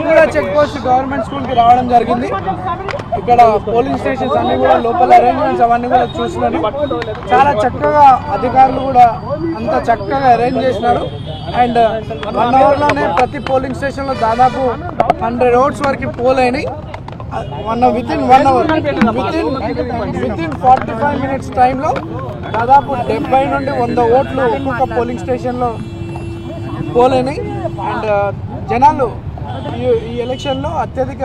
కూడా check post government school కి రావడం జరిగింది. ఇక్కడ పోలింగ్ స్టేషన్స్ అన్ని కూడా లోపల అరేంజ్మెంట్స్ అవన్నీ కూడా చూస్తున్నాను. చాలా చక్కగా అధికారులు కూడా అంత చక్కగా అరేంజ్ చేసినారు. అండ్ 1 hour లోనే ప్రతి పోలింగ్ స్టేషన్ లో దాదాపు 100 votes వరకు పోల్ అయినాయి. వితిన్ 1 hour వితిన్ 45 minutes టైంలో దాదాపు 70 నుండి 100 ఓట్లు ఒక్కొక్క పోలింగ్ స్టేషన్లో పోల్ అయినాయి. అండ్ జనాలు ఈ ఎలక్షన్లో అత్యధిక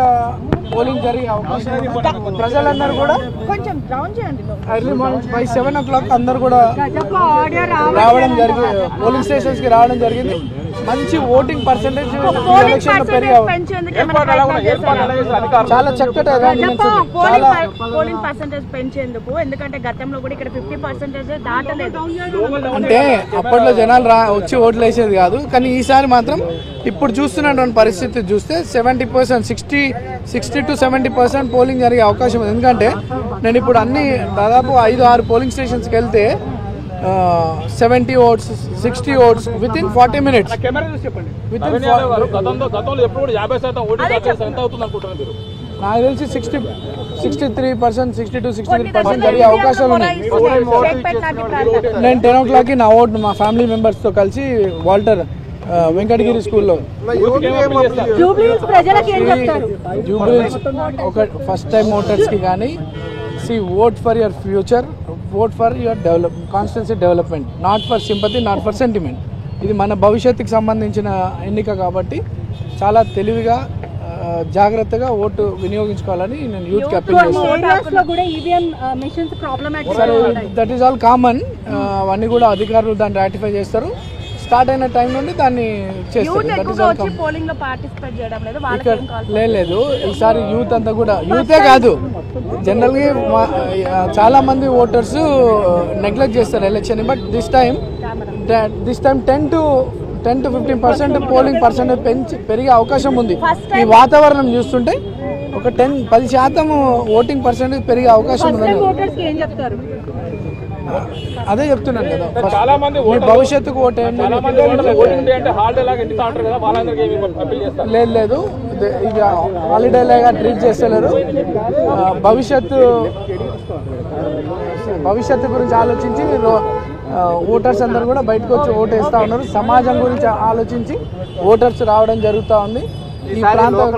పోలింగ్ జరిగే అవకాశం ఉంది. ప్రజలందరూ కూడా కొంచెం ఎర్లీ మార్నింగ్ బై 7 o'clock అందరు కూడా రావడం జరిగింది, పోలింగ్ స్టేషన్స్కి రావడం జరిగింది. మంచి ఓటింగ్ పర్సెంటేజ్ చాలా చక్కటి పోలింగ్ పర్సెంటేజ్ పెంచేందుకు, ఎందుకంటే గతంలో కూడా ఇక్కడ 50% దాటలేదు. అంటే అప్పట్లో జనాలు వచ్చి ఓట్లు వేసేది కాదు, కానీ ఈసారి మాత్రం ఇప్పుడు చూస్తున్నటువంటి పరిస్థితి చూస్తే 70%, 60 to 70% పోలింగ్ జరిగే అవకాశం ఉంది. ఎందుకంటే నేను ఇప్పుడు అన్ని దాదాపు 5-6 పోలింగ్ స్టేషన్స్కి వెళ్తే 70 votes, 60 votes within 40 minutes. నాకు తెలిసి 63%, 62-63% జరిగే అవకాశాలు ఉన్నాయి. నేను 10 o'clock నా ఓటు మా ఫ్యామిలీ మెంబర్స్తో కలిసి వాల్టర్ వెంకటగిరి స్కూల్లో జూబ్లీహిల్స్ ఒక ఫస్ట్ టైం ఓటర్స్కి కానీ vote for your future, vote for your constituency development, not for sympathy, not for sentiment. ఇది మన భవిష్యత్తుకి సంబంధించిన ఎన్నిక కాబట్టి చాలా తెలివిగా జాగ్రత్తగా ఓటు వినియోగించుకోవాలని నేను యూత్ అప్పీల్ చేస్తాను. That is all common. అవన్నీ కూడా అధికారులు దాన్ని రాటిఫై చేస్తారు. స్టార్ట్ అయిన టైం నుండి దాన్ని చేస్తారు. లేదు ఈసారి యూత్ అంతా కూడా, యూతే కాదు జనరల్గా చాలా మంది ఓటర్స్ నెగ్లెక్ట్ చేస్తారు election. But this time 10 to 15% polling percentage పెరిగే అవకాశం ఉంది. ఈ వాతావరణం చూస్తుంటే ఒక 10% ఓటింగ్ పర్సెంటేజ్ పెరిగే అవకాశం ఉంది. అదే చెప్తున్నాను కదా, మీ భవిష్యత్తుకు ఓటేయండి. లేదు ఇక హాలిడే లాగా ట్రీట్ చేస్తలేరు. భవిష్యత్తు గురించి ఆలోచించి ఓటర్స్ అందరూ కూడా బయటకు వచ్చి ఓటు వేస్తూ ఉన్నారు. సమాజం గురించి ఆలోచించి ఓటర్స్ రావడం జరుగుతూ ఉంది. ఈ ప్రాంతం